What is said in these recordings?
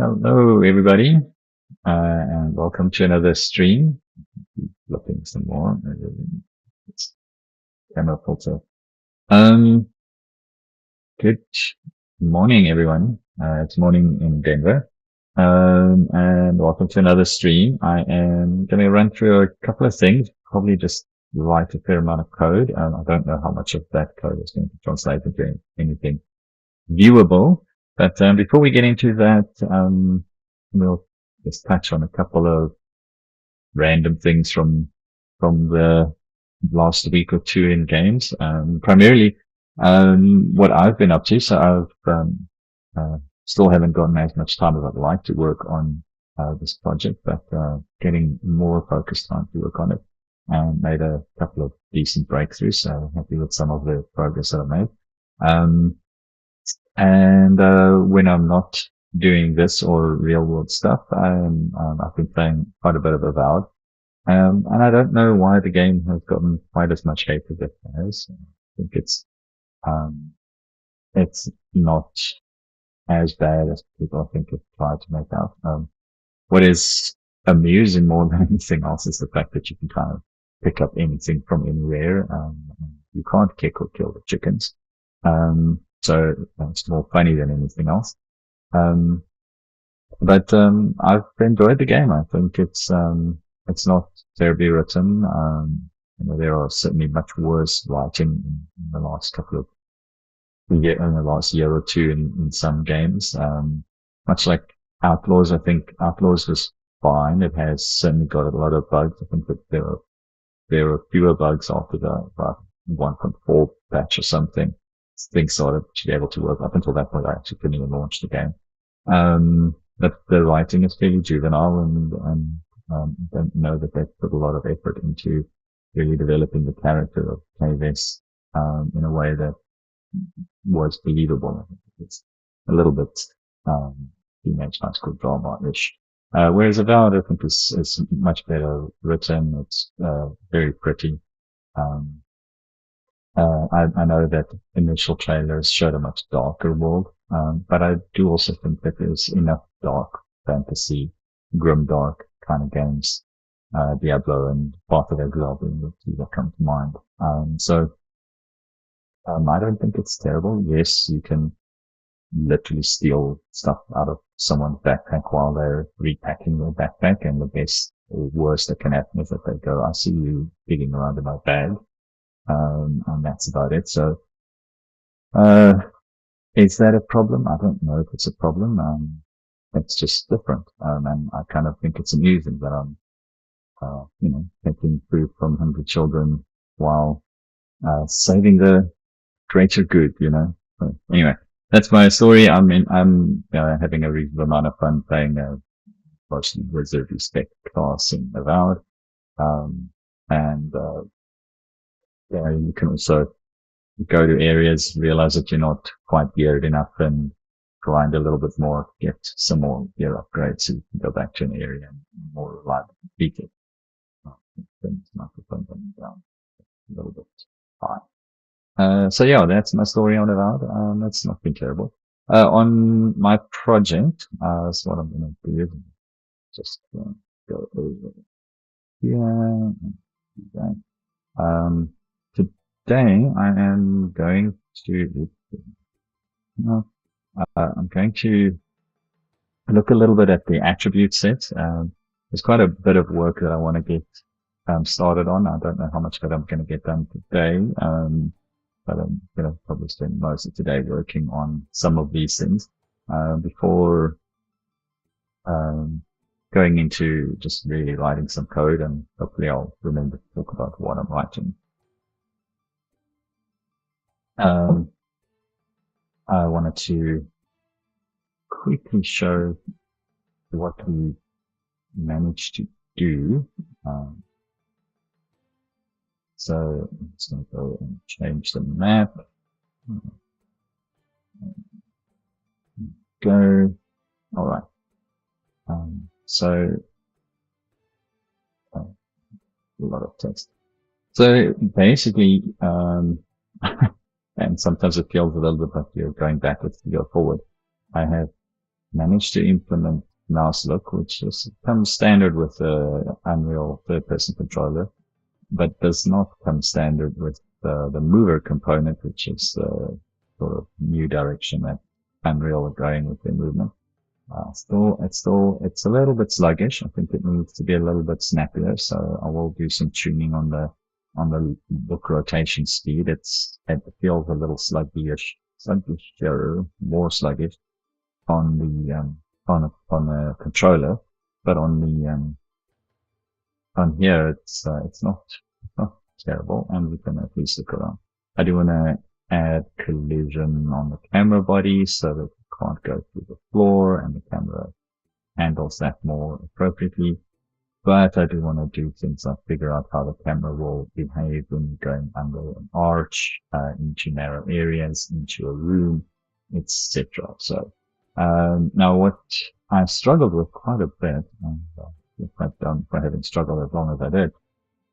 Hello, everybody, and welcome to another stream. Looking some more. It's camera filter. Um, Good morning, everyone. It's morning in Denver. And welcome to another stream. I am going to run through a couple of things, probably just write a fair amount of code. I don't know how much of that code is going to translate into anything viewable. But before we get into that, we'll just touch on a couple of random things from the last week or two in games. Primarily, what I've been up to. So uh, still haven't gotten as much time as I'd like to work on this project, but getting more focused time to work on it, and made a couple of decent breakthroughs. So happy with some of the progress that I've made. Um, and when I'm not doing this or real world stuff, I've been playing quite a bit of Avowed. And I don't know why the game has gotten quite as much hate as it has. I think um, it's not as bad as people I think have tried to make out. What is amusing more than anything else is the fact that you can kind of pick up anything from anywhere. You can't kick or kill the chickens. So it's more funny than anything else. Um, but I've enjoyed the game. I think it's not terribly written. There are certainly much worse writing in the last couple of in the last year or two in some games. Much like Outlaws, I think Outlaws was fine. It has certainly got a lot of bugs. I think that there are fewer bugs after the 1.4 patch or something. Things started to be able to work. Up until that point, I actually couldn't even launch the game. But the writing is fairly juvenile, and I don't know that they've put a lot of effort into really developing the character of K-Vess in a way that was believable. I think it's a little bit teenage high school drama-ish. Whereas Avowed, I think, is much better written. It's very pretty. Um, I know that initial trailers showed a much darker world, but I do also think that there's enough dark fantasy, grim dark kind of games, Diablo and Path of Exile being the two that come to mind. I don't think it's terrible. Yes, you can literally steal stuff out of someone's backpack while they're repacking their backpack, and the best or worst that can happen is that they go, "I see you digging around in my bag." And that's about it. So, uh, is that a problem? I don't know if it's a problem. It's just different. And I kind of think it's amusing that I'm, taking food from hungry children while, saving the greater good. So anyway, that's my story. I'm having a reasonable amount of fun playing a mostly wizard respect class in Avowed. And, you can also go to areas, realize that you're not quite geared enough, and grind a little bit more, get some more gear upgrades so you can go back to an area and more reliably beat it. Things microphone coming down a little bit high. So yeah, that's my story on Avowed. That's not been terrible. On my project, so what I'm going to do is just go over here. Okay. Today I am going to, I'm going to look a little bit at the attribute set. There's quite a bit of work that I want to get started on. I don't know how much of it I'm going to get done today, but I'm going to probably spend most of today working on some of these things before going into just really writing some code, and hopefully I'll remember to talk about what I'm writing. I wanted to quickly show what we managed to do. So I'm just going to go and change the map. Go. All right. So a lot of text. So basically, and sometimes it feels a little bit like you're going backwards to go forward. I have managed to implement mouse look, which comes standard with the Unreal third-person controller, but does not come standard with the mover component, which is the sort of new direction that Unreal are going with their movement. It's a little bit sluggish. I think it needs to be a little bit snappier. So I will do some tuning on the look rotation speed. It feels a little sluggish, more sluggish on the on the controller, but on the on here it's not terrible, and we can at least look around. I do want to add collision on the camera body so that it can't go through the floor and the camera handles that more appropriately. But I do want to do things like figure out how the camera will behave when you're going under an arch, into narrow areas, into a room, etc. So, now what I struggled with quite a bit, and quite done for having struggled as long as I did,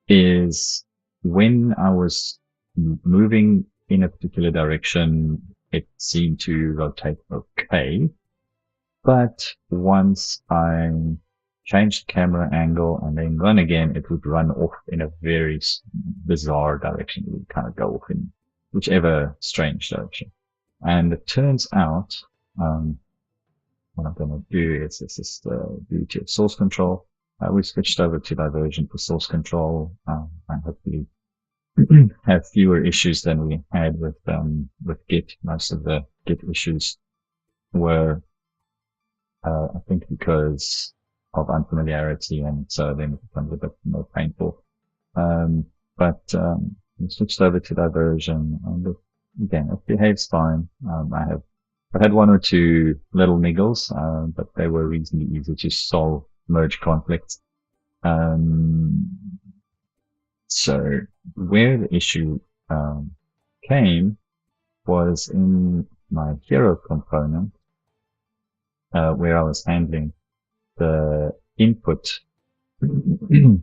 is when I was moving in a particular direction, it seemed to rotate okay. But once I changed camera angle and then run again, it would run off in a very bizarre direction. It would kind of go off in whichever strange direction. And it turns out, what I'm going to do is this is the beauty of source control. We switched over to diversion for source control, and hopefully have fewer issues than we had with Git. Most of the Git issues were, I think, because of unfamiliarity, and so then it becomes a bit more painful. We switched over to diversion, and again, it behaves fine. I've had one or two little niggles, but they were reasonably easy to solve merge conflicts. So where the issue came was in my hero component, where I was handling the input, and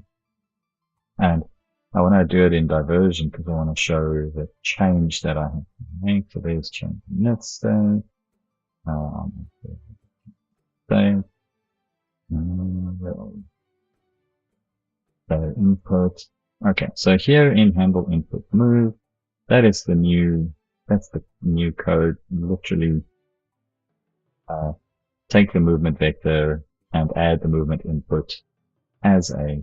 I want to do it in diversion because I want to show the change that I have to make. So there's change in net state. The input. Okay, so here in handle input move, that's the new code. Literally, take the movement vector and add the movement input as a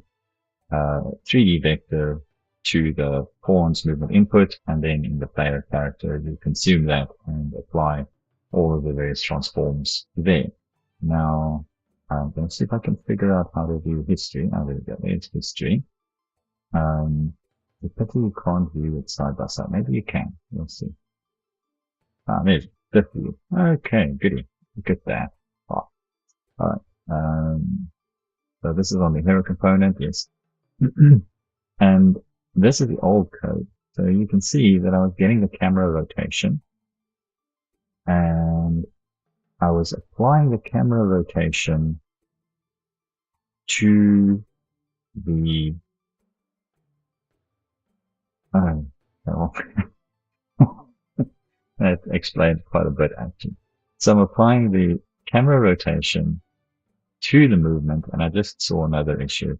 3D vector to the pawn's movement input, and then in the player character you consume that and apply all of the various transforms there. Now I'm going to see if I can figure out how to view history. There we go. There's history. The pity you can't view it side by side. Maybe you can. We'll see. There's the view. Okay, goody. Look at that. Oh. Alright. So this is on the hero component, yes. And this is the old code. So you can see that I was getting the camera rotation, and I was applying the camera rotation to the that explains quite a bit actually. So I'm applying the camera rotation to the movement, and I just saw another issue.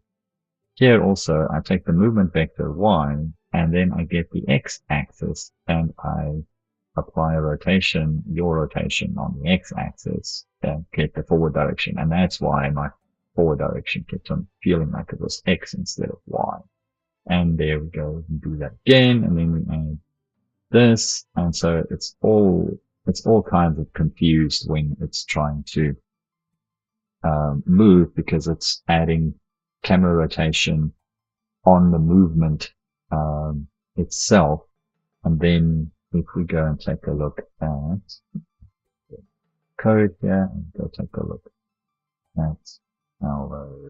Here also, I take the movement vector y, and then I get the x-axis, and I apply a rotation, your rotation on the x-axis, and get the forward direction. And that's why my forward direction kept on feeling like it was x instead of y. And there we go. We do that again, and then we add this, and so it's all kinds of confused when it's trying to move, because it's adding camera rotation on the movement itself. And then if we go and take a look at the code here, and go take a look at our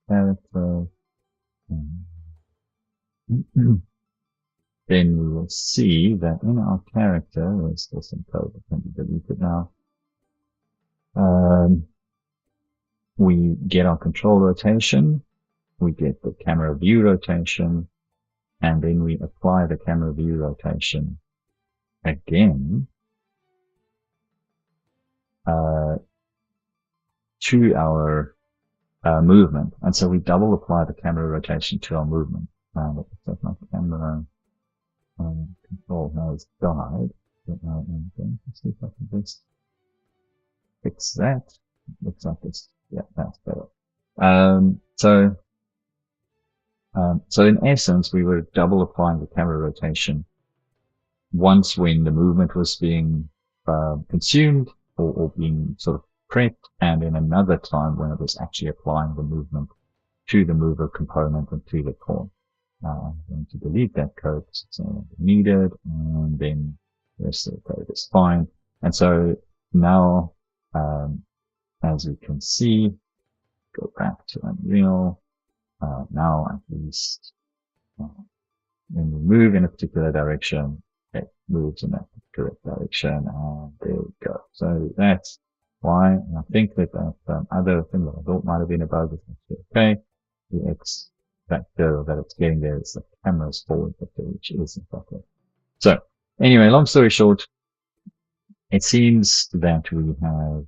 character, then we will see that in our character, there's still some code that can be deleted now. We get our control rotation, we get the camera view rotation, and then we apply the camera view rotation again to our movement. And so we double apply the camera rotation to our movement. So my camera control has died. Let's see if I can just fix that. Looks like it's, yeah, that's better. So in essence, we were double applying the camera rotation once when the movement was being consumed or being sort of prepped, and in another time when it was actually applying the movement to the mover component and to the core. I'm going to delete that code because it's no longer needed, and then the rest of the code is fine. And so now, as you can see, go back to Unreal. Now at least when we move in a particular direction, it moves in that correct direction, and there we go. So that's why. And I think that other thing that I thought might have been a bug is actually okay. The X factor that it's getting there is the camera's forward factor, which isn't okay. So anyway, long story short, it seems that we have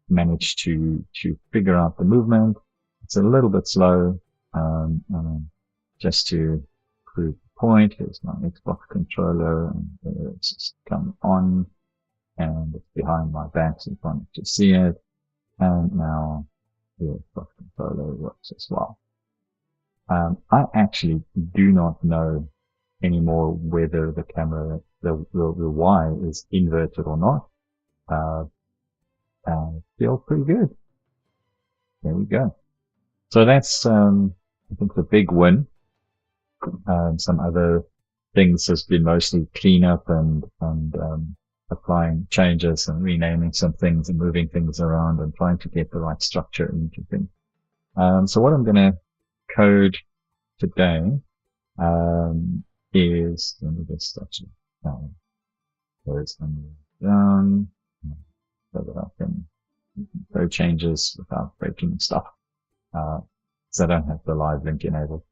managed to figure out the movement. It's a little bit slow. Just to prove the point, here's my Xbox controller, and it's just come on, and it's behind my back, so you can't actually see it. And now the Xbox controller works as well. I actually do not know anymore whether the camera, the Y is inverted or not. Feels pretty good. There we go. So that's, I think, the big win. Some other things has been mostly cleanup and applying changes and renaming some things and moving things around and trying to get the right structure into things. So what I'm going to code today is, let me just actually there's down so that I can code changes without breaking stuff. So I don't have the live link enabled.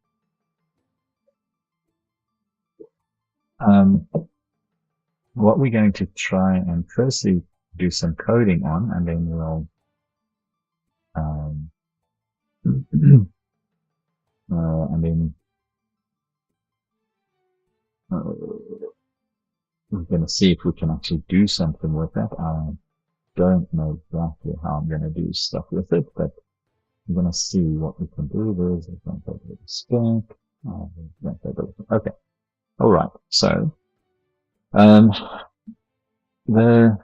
What we're going to try and firstly do some coding on, and then we'll we're going to see if we can actually do something with that. I don't know exactly how I'm going to do stuff with it, but I'm going to see what we can do. There's a example of the spec. Okay. All right. So, the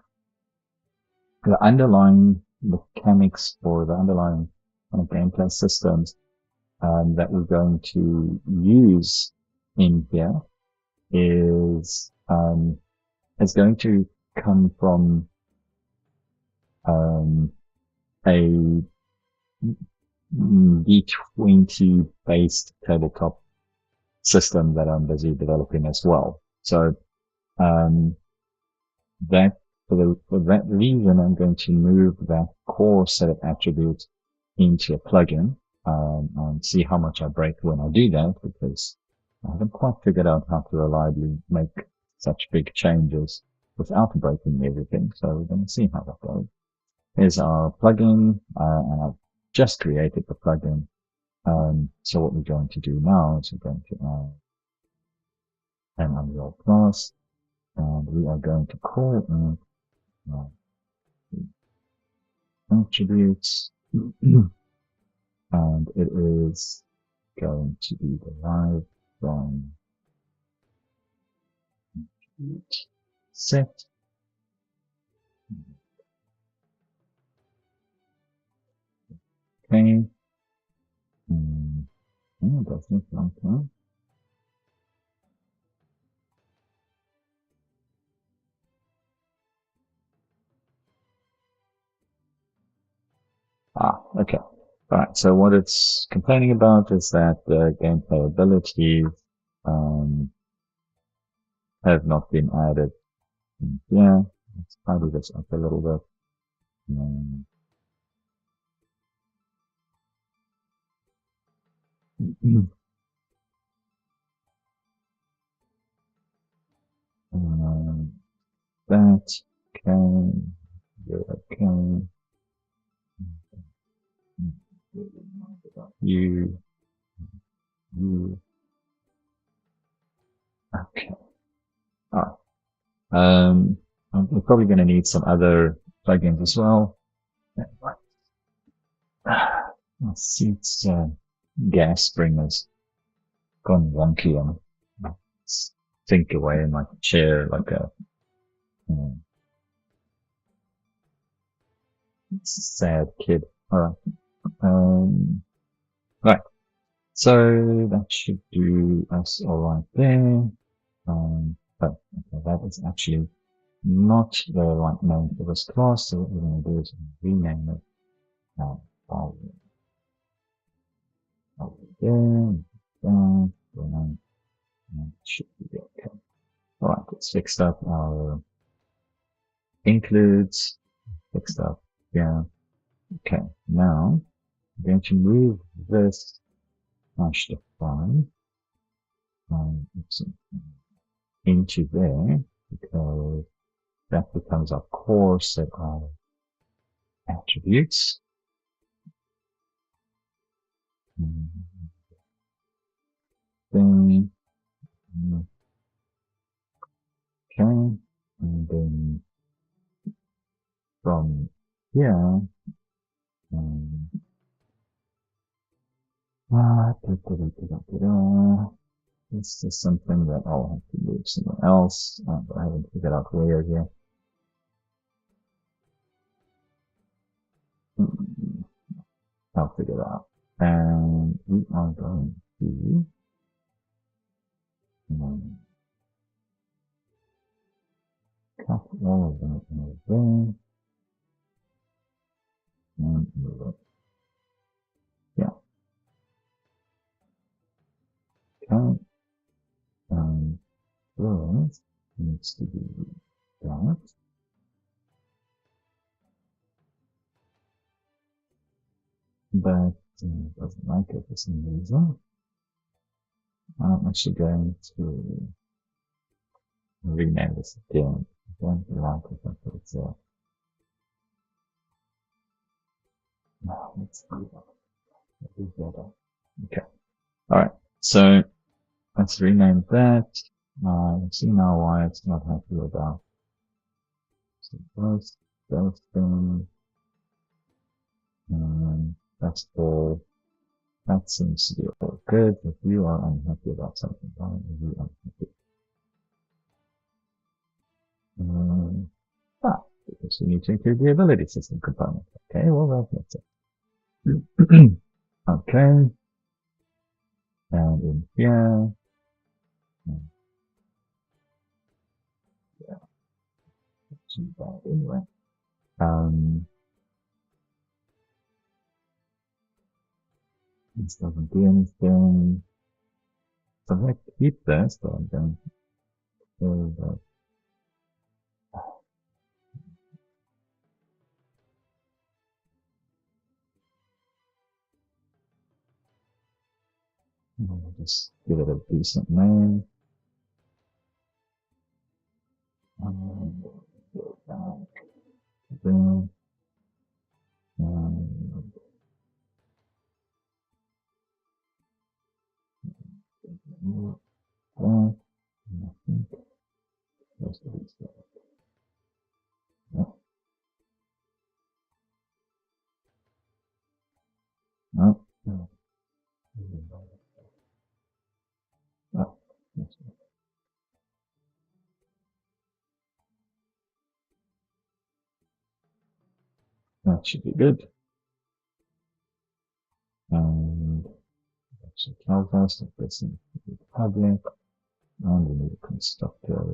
underlying mechanics or the underlying kind of gameplay systems that we're going to use in here is going to come from a D20 based tabletop system that I'm busy developing as well. So that for that reason, I'm going to move that core set of attributes into a plugin and see how much I break when I do that, because I haven't quite figured out how to reliably make such big changes without breaking everything. So we're going to see how that goes. Here's our plugin, and I've just created the plugin. So what we're going to do now is we're going to add an Unreal class, and we are going to call it attributes, and it is going to be derived from set. Okay. It doesn't look like that. Okay. All right. So what it's complaining about is that the gameplay abilities have not been added. Yeah, let's tidy this up a little bit. That Okay. Okay. You. Okay. All right. We're probably going to need some other plugins as well. My seat's gas spring has gone wonky and sink away in my chair like a sad kid. All right. Right. So that should do us all right there. But okay, that is actually not the right name for this class. So what we're going to do is rename it. File there, and should be okay. All right, it's fixed up. Our includes fixed up. Yeah. Okay. Now I'm going to move this hash define into there because that becomes our core set of attributes. Then, okay, and then from here, this is something that I'll have to move somewhere else, but I haven't figured out where yet. I'll figure it out. And we are going to cut all of that over there. And move it. Yeah. Okay. This needs to be that. But it doesn't like it for some reason. I'm actually going to rename this again. I don't like it until it's there. No, let's do that. Let's do better. Okay. Alright. So let's rename that. See now why it's not happy about. So those things. And that's all. That seems to be all good. If you are unhappy about something, why are you unhappy? Because we need to include the ability system component. Okay, well that makes it. Okay. And in here. Yeah. Too bad anyway. This doesn't do anything. So I'm going to keep this, but I'm going to kill that. I'll just give it a decent name. And go back. Boom. And that. And I think most of these guys. No. No. No. Oh, that should be good. And actually tells us that this is public. And we need a constructor.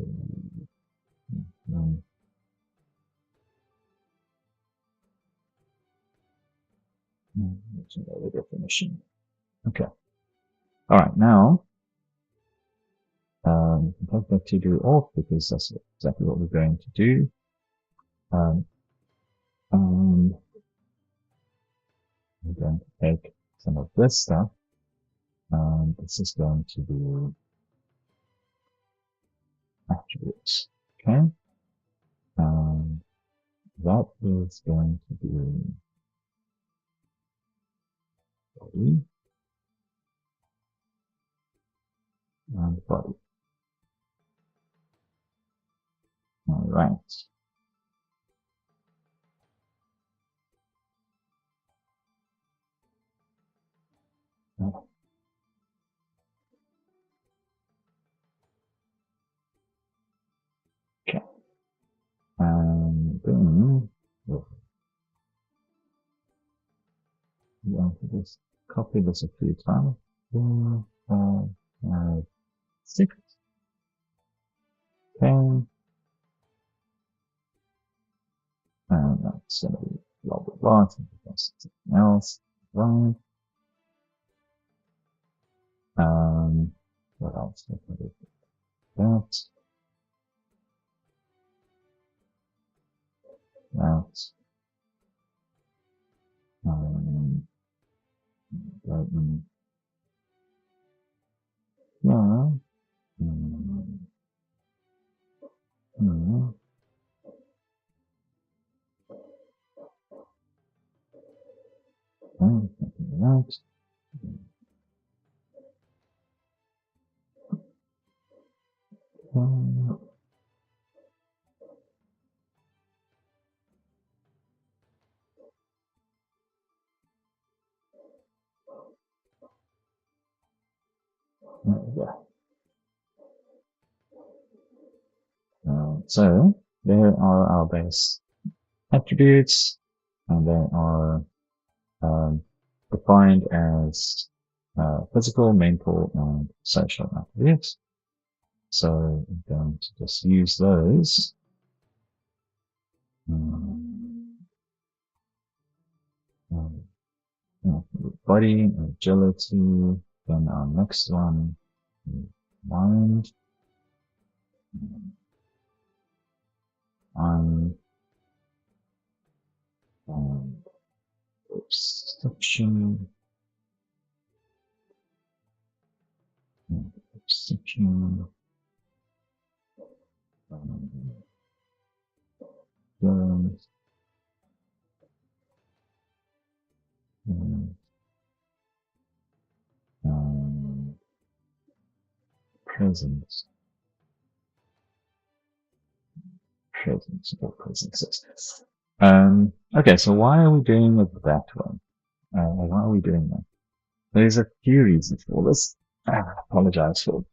That's another definition. Okay. All right. Now, take that to do off because that's exactly what we're going to do. And we're going to take some of this stuff. And this is going to be attributes. Okay. that is going to be body and body. All right. Okay. And then we'll just copy this a few times. 4, 5, 6, 10, and that's going to be blah blah blah. Something else, right? What else? That, that, um, that, yeah, mm, mm, that, yeah. So there are our base attributes, and they are um, defined as physical, mental, and social attributes. So I'm going to just use those. Body, agility, then our next one, mind, and perception, perception, feelings, presence, or presences. Okay, so why are we doing it that way? Why are we doing that? There's a few reasons for this. I apologize for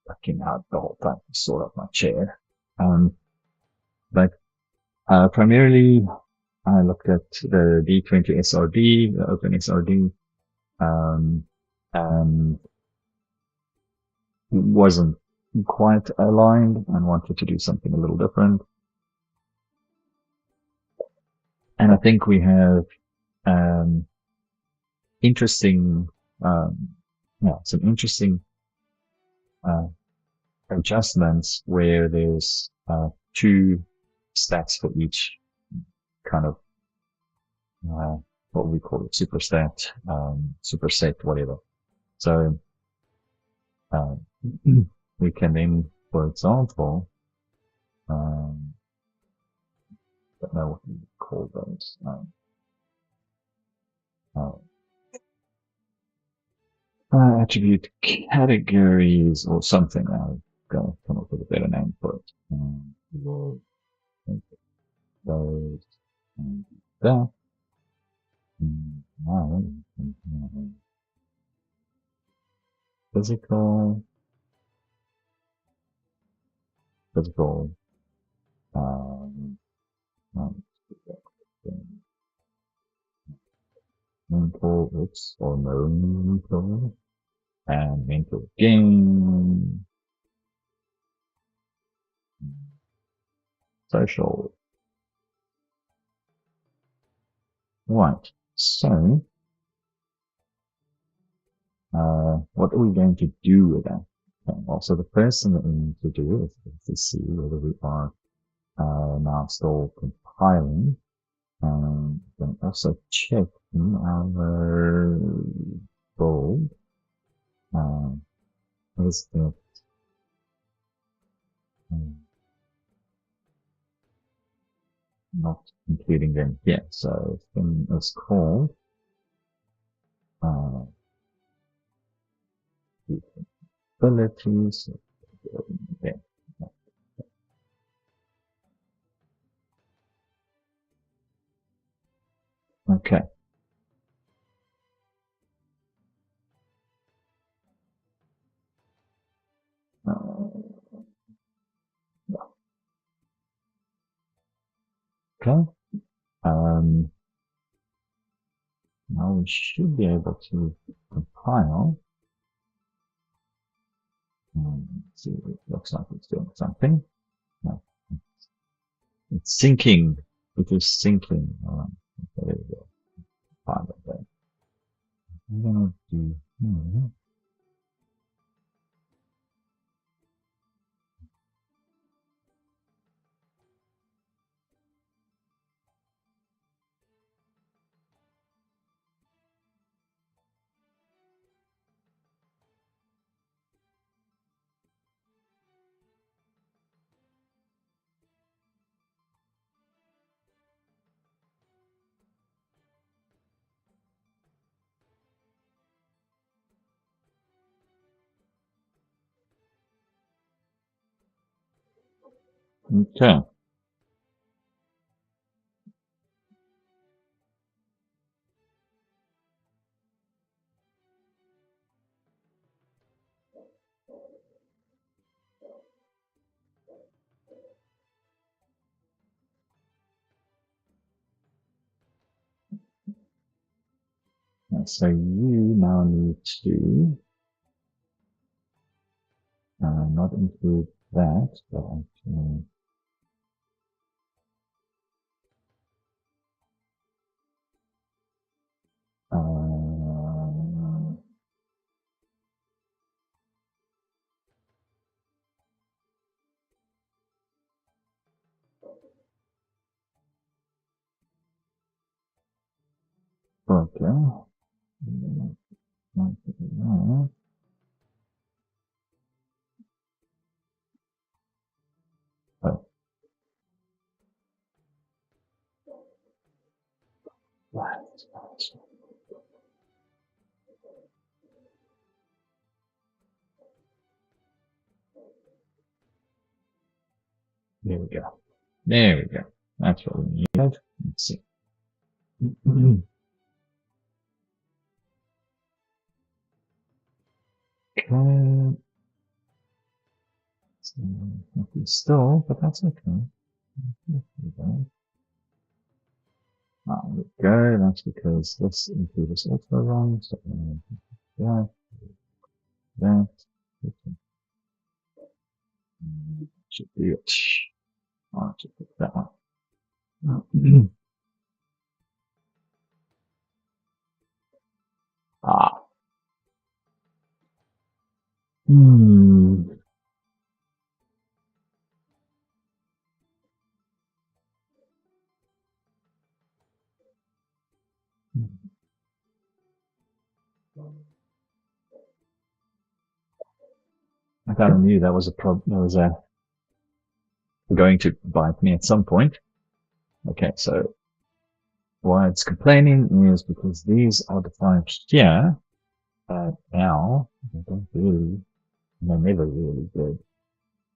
ducking out the whole time to sort out my chair. But primarily, I looked at the D20 SRD, the Open SRD, and wasn't quite aligned and wanted to do something a little different. And I think we have interesting, some interesting adjustments where there's two stats for each kind of what we call it, superstat, superset, whatever. So we can then, for example, don't know what we call those. Attribute categories or something. I'll go come up with a better name for it. We'll make those and that. Now, physical, physical, mental, oops, or mental, and mental gain, social. Right. So, what are we going to do with that? Okay. Well, so the first thing that we need to do is to see whether we are now still compiling. Then also check in our build. Is it not including them here. So thing is called abilities. Yeah. Okay. Okay. Now we should be able to compile. Let's see, it looks like it's doing something. No, it's syncing. It is syncing. There we go. Find it there. I'm gonna do. Okay. So you now need to not include that, but actually, okay. Oh, right. There we go. There we go. That's what we needed. Let's see. Okay. Still, but that's okay. There we go. There we go. That's because this include is also wrong. So that, that, should be it. I should pick that one. Ah. Hmm. I kind of knew that was a problem. That was going to bite me at some point. Okay, so why it's complaining is because these are defined here. Now they don't really, they're never really good.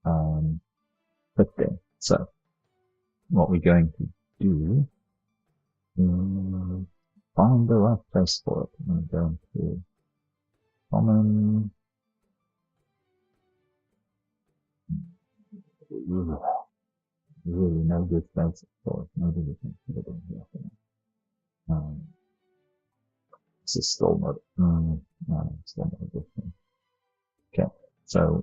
But then, so what we're going to do is find the right place for it. I'm going to common. Really no good place for it. No good thing here. Um, this is still not, no, still not a good thing. Okay. So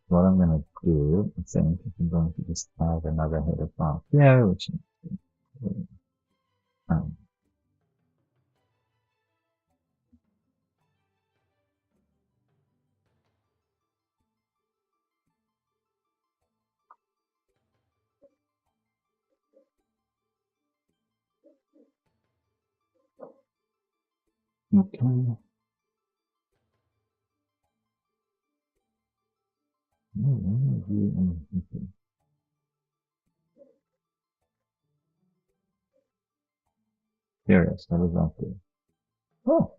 what I'm gonna do, I think, is I'm going to just add another header file here, which is, um, okay. Curious, what does that do? Oh,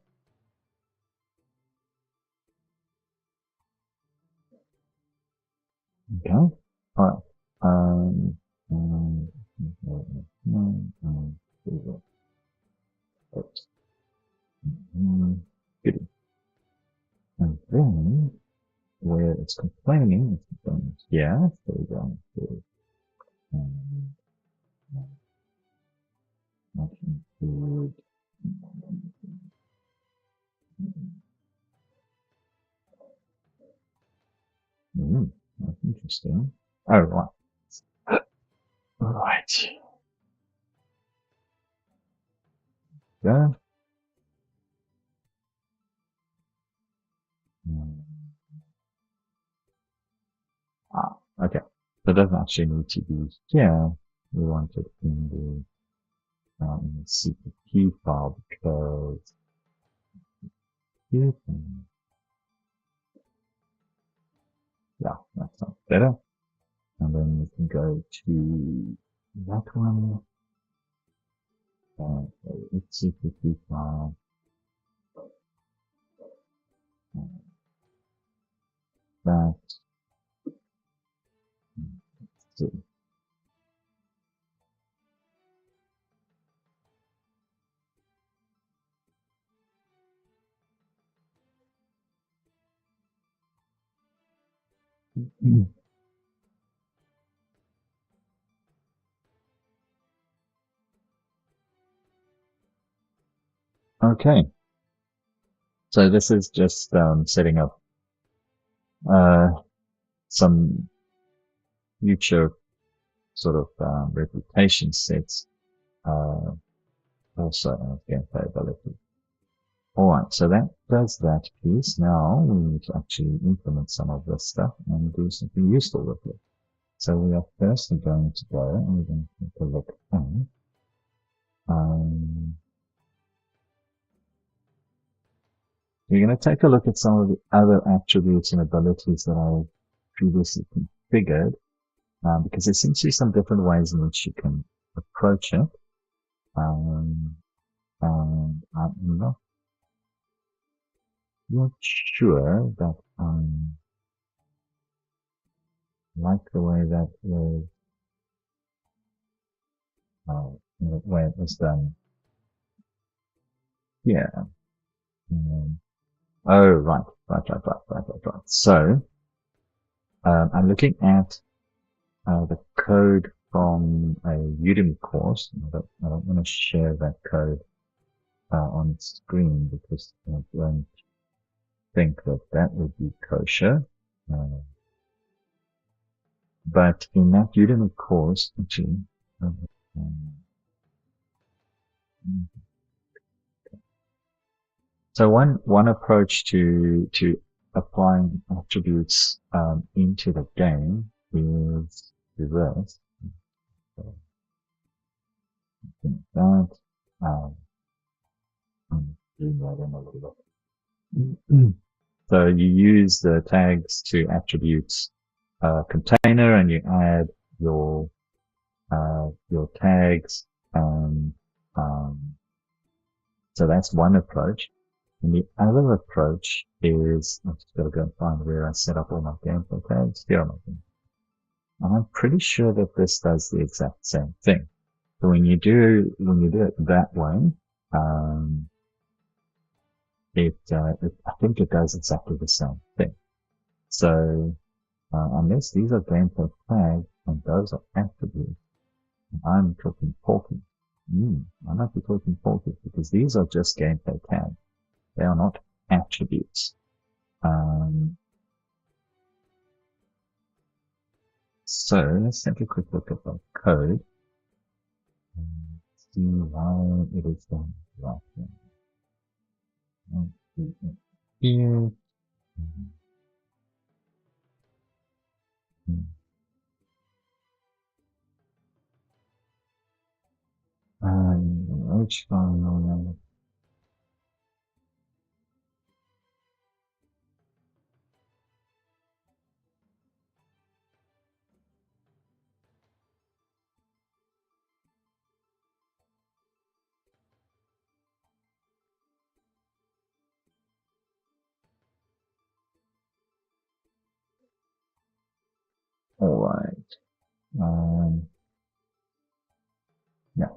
okay. Alright. Um, um, oops. Goody. And then, where it's complaining, it's going here, so we're going to, um, not include, that's interesting. Oh, right. Right. Go. Ah, okay. So it doesn't actually need to be here. We want it in the CPP file because here, yeah, that sounds better. And then we can go to that one. It's CPP file. That. So, okay. So this is just setting up uh, some future sort of reputation sets uh, also as gameplay ability. Alright, so that does that piece. Now we need to actually implement some of this stuff and do something useful with it. So we are firstly going to go and we're going to take a look at um, we're going to take a look at some of the other attributes and abilities that I previously configured because there seems to be some different ways in which you can approach it. And I'm not sure that I like the way that was, the way it was done. Yeah. Um, oh, right. So, I'm looking at the code from a Udemy course. I don't want to share that code on screen because I don't think that that would be kosher. Uh, but in that Udemy course, actually, um, so one approach to applying attributes into the game is reverse. So, think that. Um, doing that in a little bit. So you use the tags to attributes container, and you add your tags. And so that's one approach. And the other approach is I'm just going to go and find where I set up all my gameplay tags. Here are my things. And I'm pretty sure that this does the exact same thing. So when you do it that way, um, I think it does exactly the same thing. So unless these are gameplay tags and those are attributes, I'm talking porky. I might be talking porky because these are just gameplay tags. They are not attributes. Um, so let's take a quick look at the code and see why it is done right here. Which file? All right. Yeah,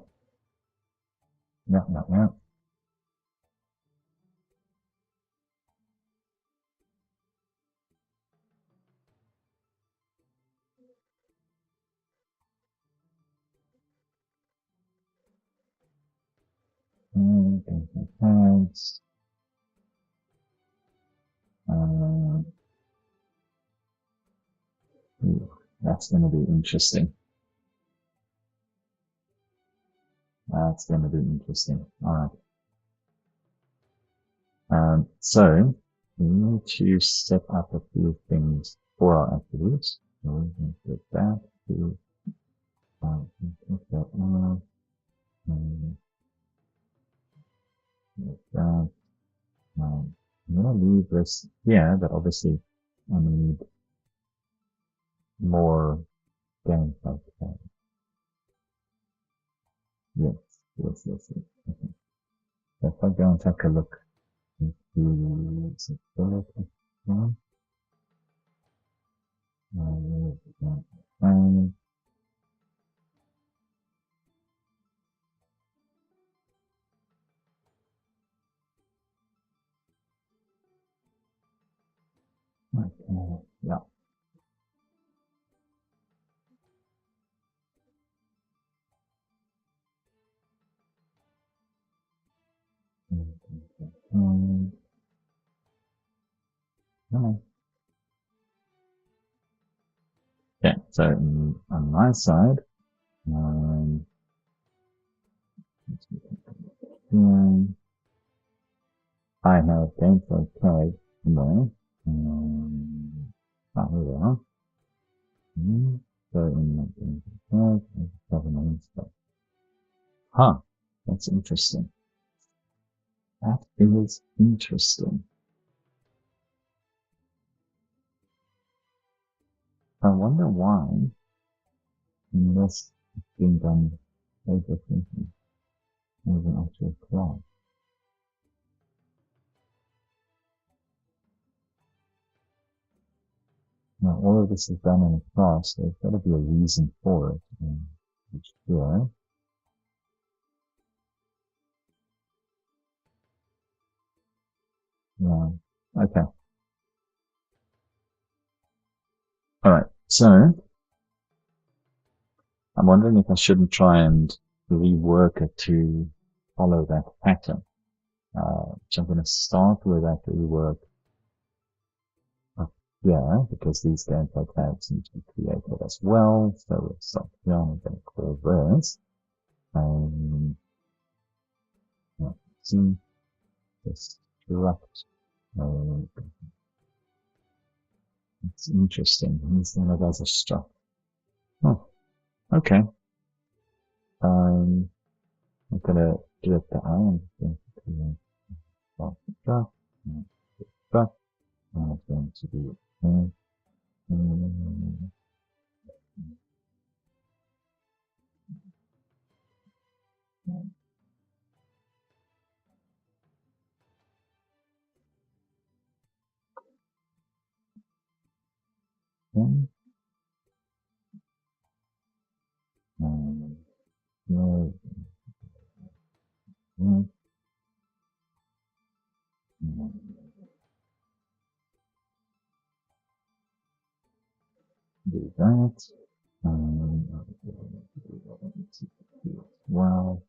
yeah. Thanks. Um, ooh, that's going to be interesting. That's going to be interesting. All right. So we need to set up a few things for our activities. So we can put that to put that on, and like that. I'm gonna leave this here, but obviously I need more games like that. Yes, yes. Okay. So if I go and take a look into security, um, okay, yeah. Um, no. Yeah, so on my side, um, um, I have gameplay tag there. Here we are. So in my gameplay tag, I have my own stuff. Huh, that's interesting. That is interesting. I wonder why this is being done so differently with an actual class. Now, all of this is done in a class, so there's got to be a reason for it. Which here, yeah, okay. All right. So I'm wondering if I shouldn't try and rework it to follow that pattern. Which I'm going to start with that rework up here because these gameplay tags need to be created as well. So we'll start here. I'm going to call this. Let's see, destruct. Uh, it's interesting. Instead of as a struct. Oh, okay. Um, I'm going to do it that way. I'm going to create struct. Struct. I'm going to do it. Um, um, no, no, no, do that. Well,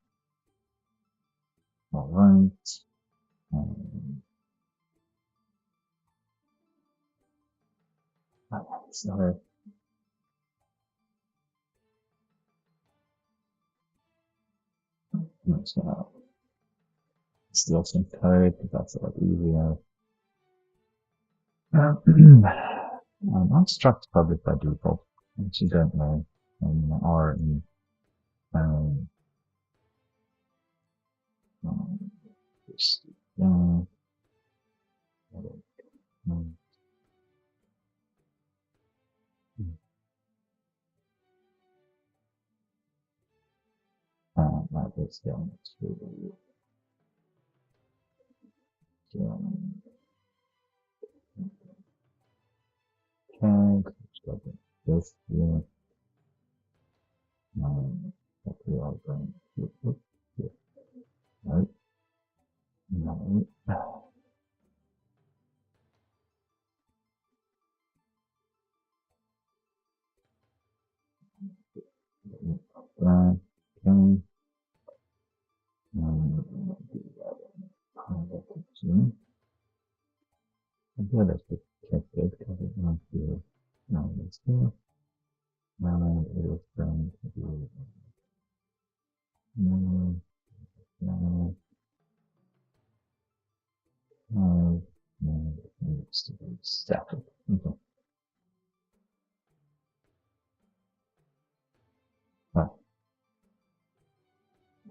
all right. Um, so let's steal some code because that's a lot easier. Unstruct public by default, which you don't know, or in um, just, um, um, like this going to tag, this here. That we are going to put here. No. No. Okay. Yeah, that's the check it because it wants to now it's here. Now it is going to be now now now now it needs to be static. Okay. Right.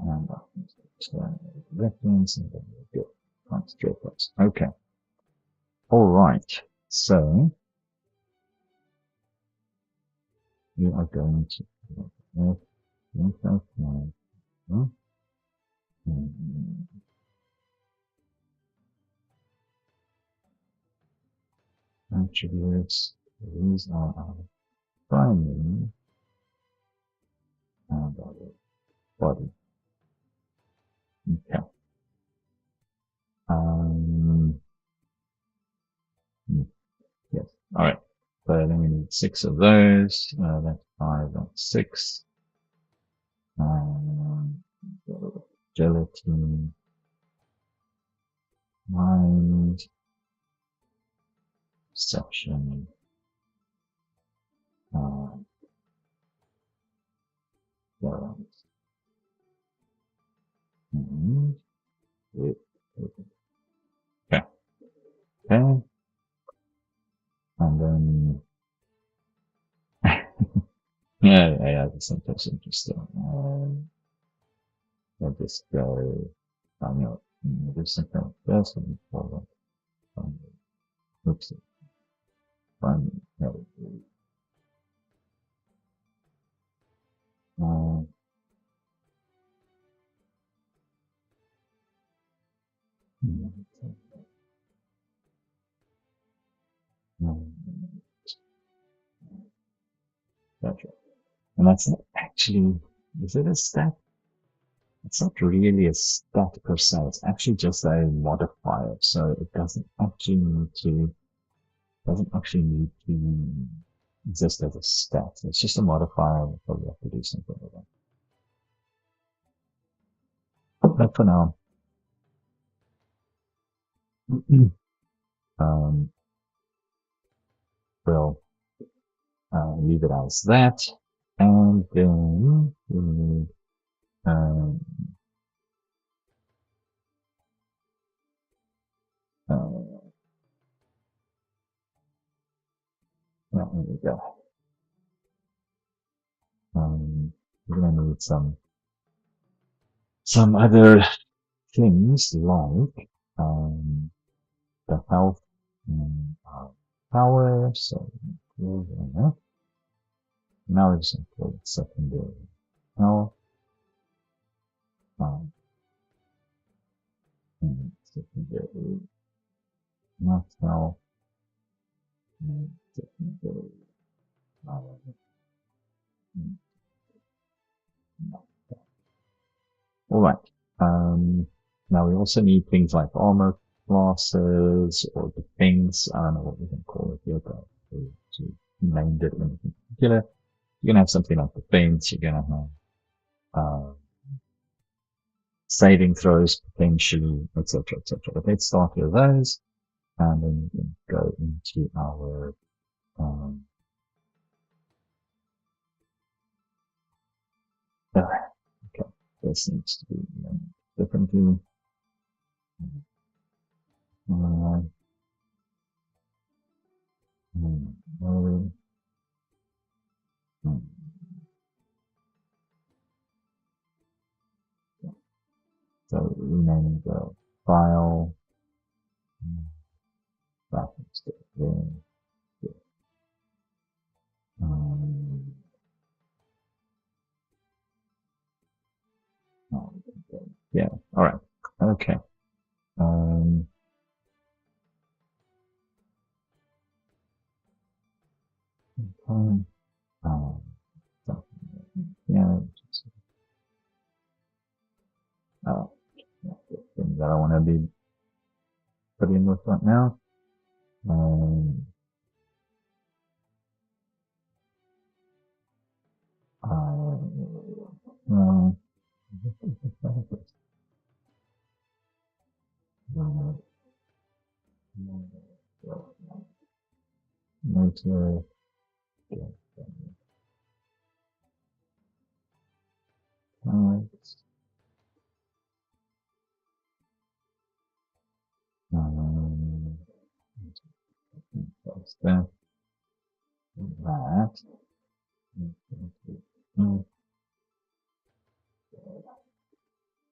And that needs to turn reference and then we'll go concentrate first. Okay. All right. So we are going to attributes. These are our primary and our body. Okay. Yes. All right. So then we need 6 of those. That's 5, that's 6. Gelatin, mind, perception, balance, and it. Okay. Okay. And then, yeah, that's sometimes interesting. I'll just go, do something first and follow. Oops. Find, no, gotcha. And that's not actually, is it a stat? It's not really a stat per se. It's actually just a modifier. So it doesn't actually need to exist as a stat. It's just a modifier. We'll probably have to do something with that. But for now, we'll leave it as that. And then we need there we go. We're gonna need some other things like the health and power. So now it's include secondary health and secondary not health and secondary power. All right. Now we also need things like armor classes or defense. I don't know what we can call it here, but to named it in particular. You're gonna have something like defense. You're gonna have saving throws potentially, etc., etc. But let's start with those, and then we can go into our okay. This needs to be named differently. So renaming the file. That needs to be yeah. All right. Okay. Um, so, yeah, just, uh, things that I want to be putting with right now. Um, uh, nature, um, that, that,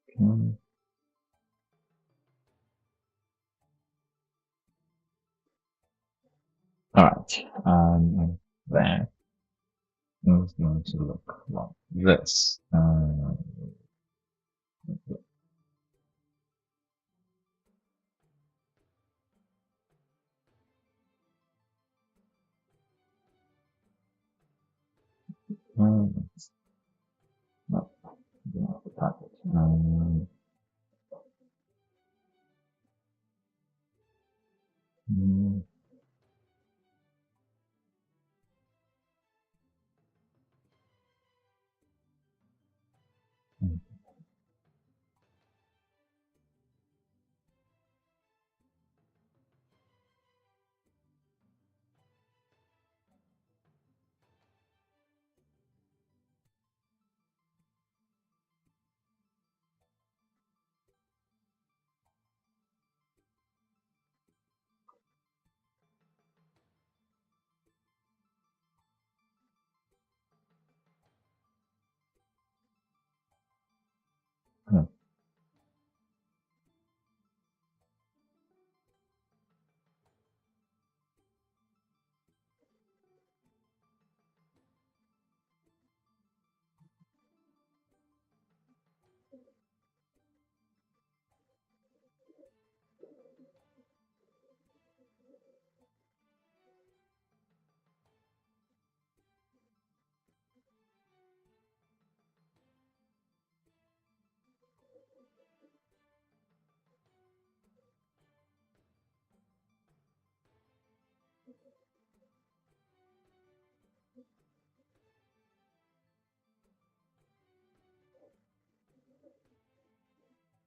okay. All right. And that is going to look like this. It's not the package. Mm, mm,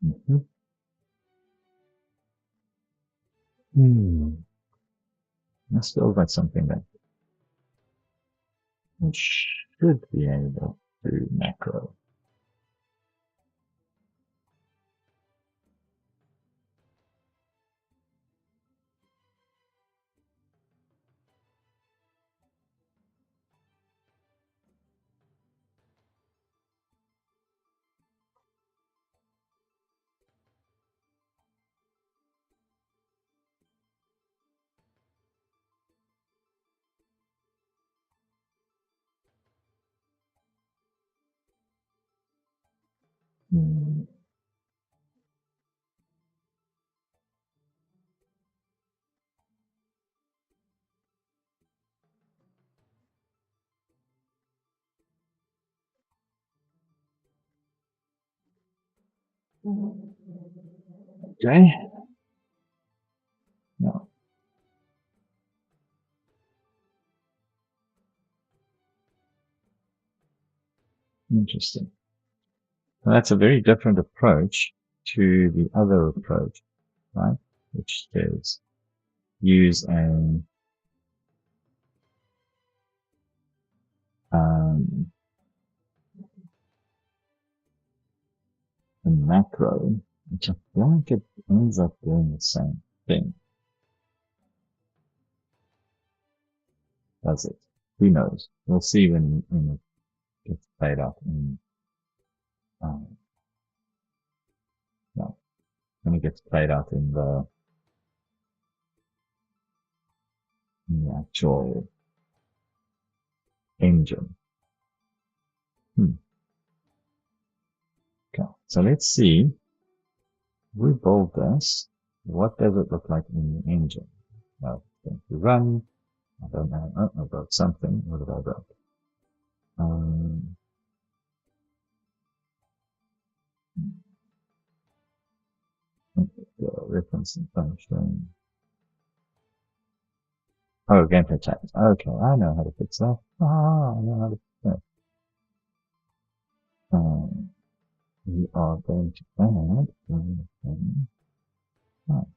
mhm. Hmm. This feels like something that we should be able to macro. Hmm. Okay. No, interesting. Well, that's a very different approach to the other approach, right? Which is use um, a macro, which I feel like it ends up doing the same thing, does it? Who knows? We'll see when it gets played out um, no, when it gets played out in the actual engine. Hmm. Okay. So let's see. We build this. What does it look like in the engine? Well, it's going to run. I don't know. Oh, I wrote something. What did I write? Um, reference and function. Oh, gameplay tags. Okay, I know how to fix that. Ah, I know how to fix that. We are going to add. Oh,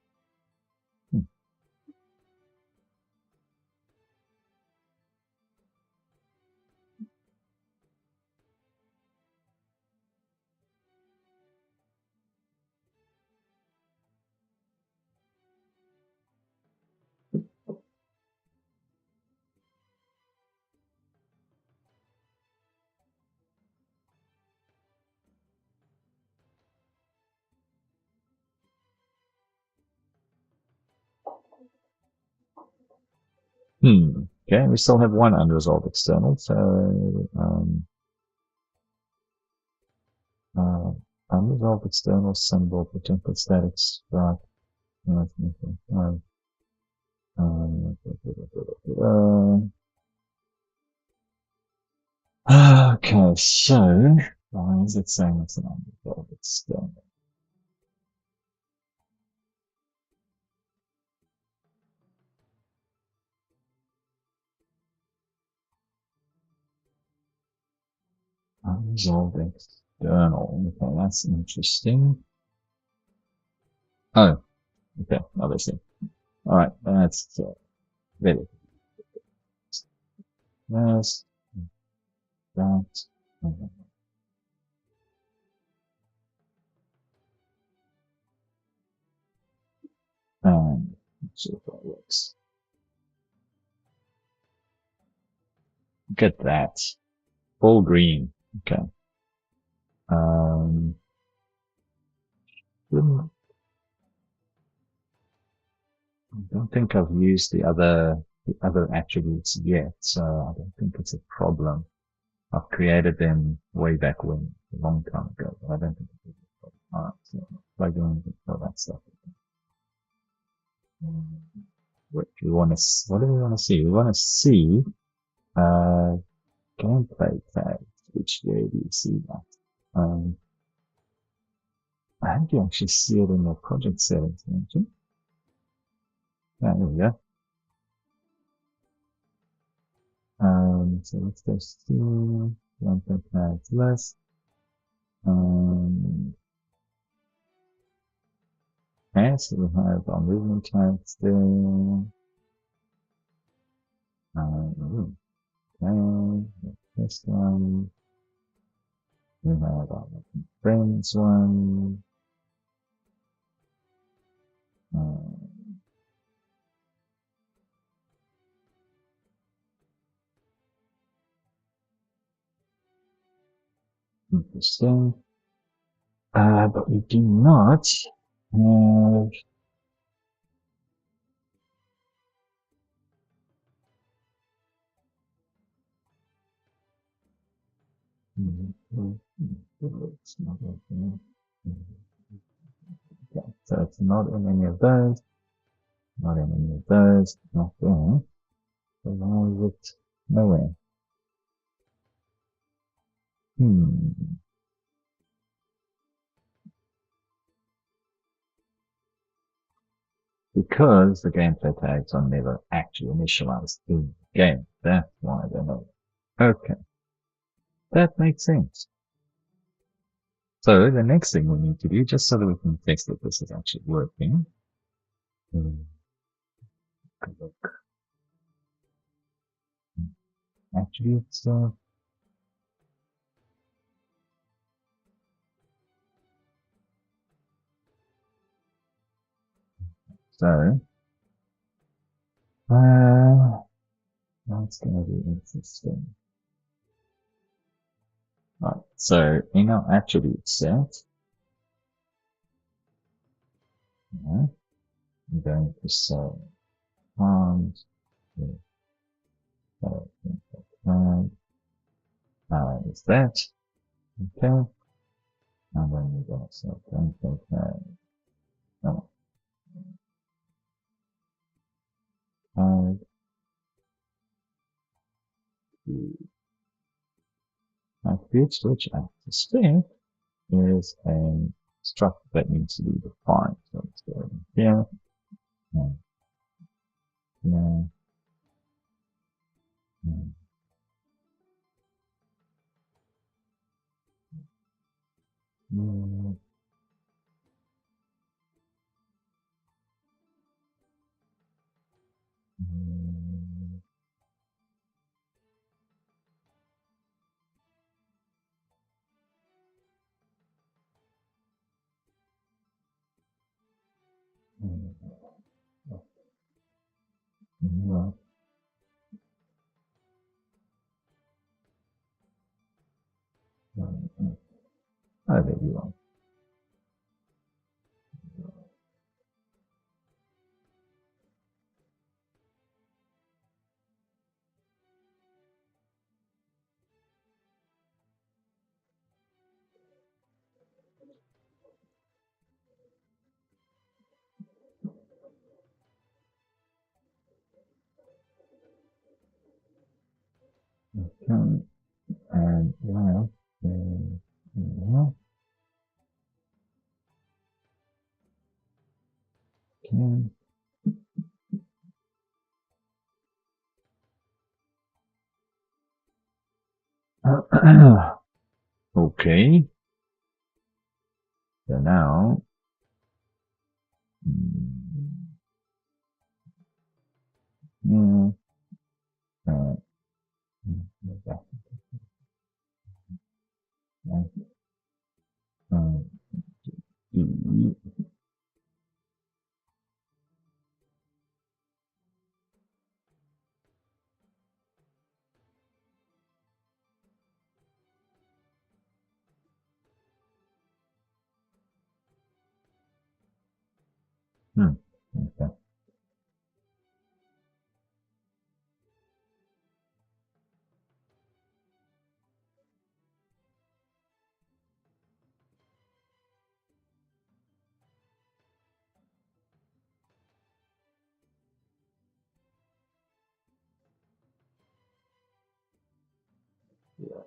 Okay, we still have one unresolved external, so uh, unresolved external symbol for template static start. Okay, so why is it saying it's an unresolved external? Unresolved external. Okay, that's interesting. Oh, okay, obviously. All right, that's very nice. That. And let's see if that works. Get that. Full green. Okay. Um, I don't think I've used the other attributes yet, so I don't think it's a problem. I've created them way back when, a long time ago, but I don't think it's a problem. Alright, so plug in all that stuff. What do we want to, what do we want to see? We want to see, uh, gameplay tags, which where do you see that? I think you actually see it in the project settings, don't you? Yeah, there we go. So let's go to gameplay tags list. Okay, so we have our movement tags there. Okay, this one. We have our friends one. Interesting. But we do not have it's not open. Okay, so it's not in any of those, not in any of those, not there. So why is it nowhere? Hmm. Because the gameplay tags are never actually initialized in the game. That's why they're not. Okay, that makes sense. So the next thing we need to do, just so that we can test that this is actually working, look, attributes. So, that's going to be interesting. Right. So in our attribute set, I'm going to say command, is that okay? And then we got so gameplay no, tag, attributes which I suspect is a struct that needs to be defined. So let's go in here, and here, and here. Oh, there you are. Okay, and now, okay. Okay, so now, yeah, uh, okay.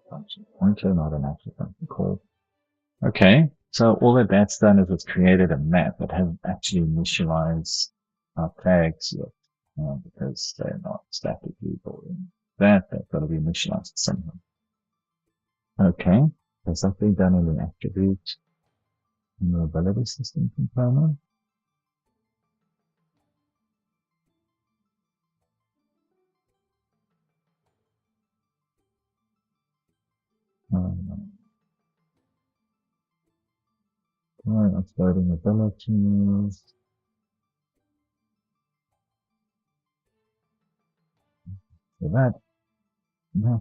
Function pointer, not an actual function call. Okay, so all that that's done is it's created a map that hasn't actually initialized our tags yet, because they're not statically building that. They've got to be initialized somehow. Okay, has that been done in an attribute in the ability system component? Right, let's loading abilities. So that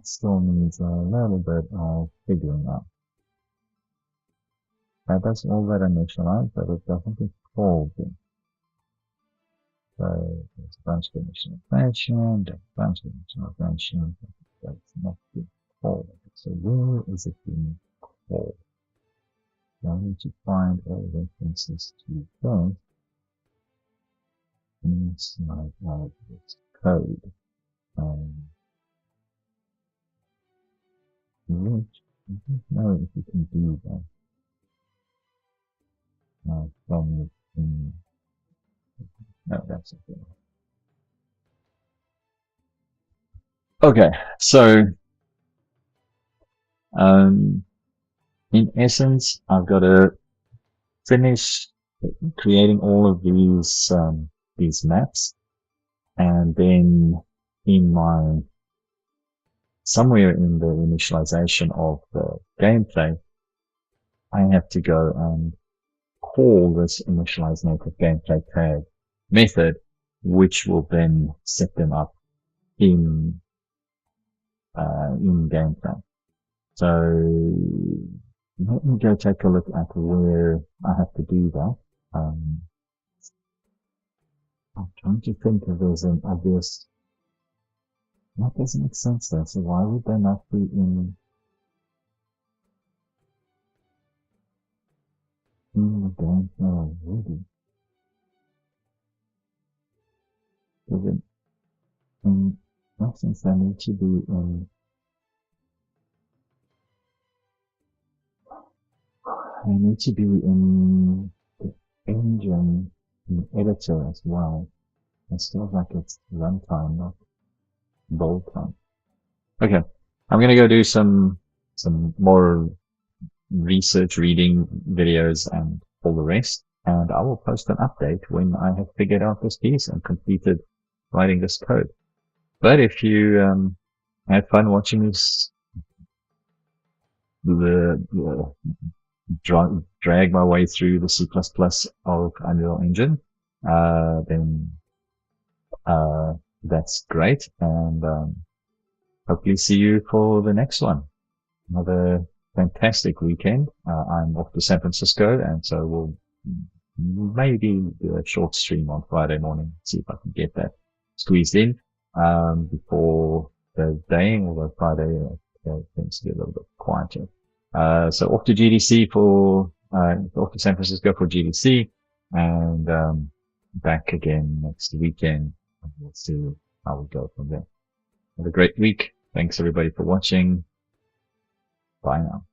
still needs a little bit of figuring out. That's all that initialized, but it doesn't get called in. So there's a bunch of initialization, there's a bunch of initialization, that's not being called. So where is it being called? So I need to find all references to both inside of this code. Which I don't know if you can do that from within. No, that's okay. Okay, so um, in essence, I've got to finish creating all of these maps, and then in my somewhere in the initialization of the gameplay, I have to go and call this initialize native gameplay tag method, which will then set them up in in gameplay. So let me go take a look at where I have to do that. I'm trying to think if there's an obvious. That doesn't make sense there. So why would they not be in the gameplay already? Is it in that sense they need to be in I need to be in the engine editor as well. It feels like it's runtime, not build time. Okay, I'm gonna go do some more research, reading videos, and all the rest. And I will post an update when I have figured out this piece and completed writing this code. But if you had fun watching this, the drag my way through the C++ of Unreal Engine, then that's great. And hopefully see you for the next one. Another fantastic weekend. I'm off to San Francisco, and so we'll maybe do a short stream on Friday morning, see if I can get that squeezed in before the day, although Friday tends to be a little bit quieter. So off to GDC off to San Francisco for GDC, and back again next weekend, and we'll see how we go from there. Have a great week. Thanks everybody for watching. Bye now.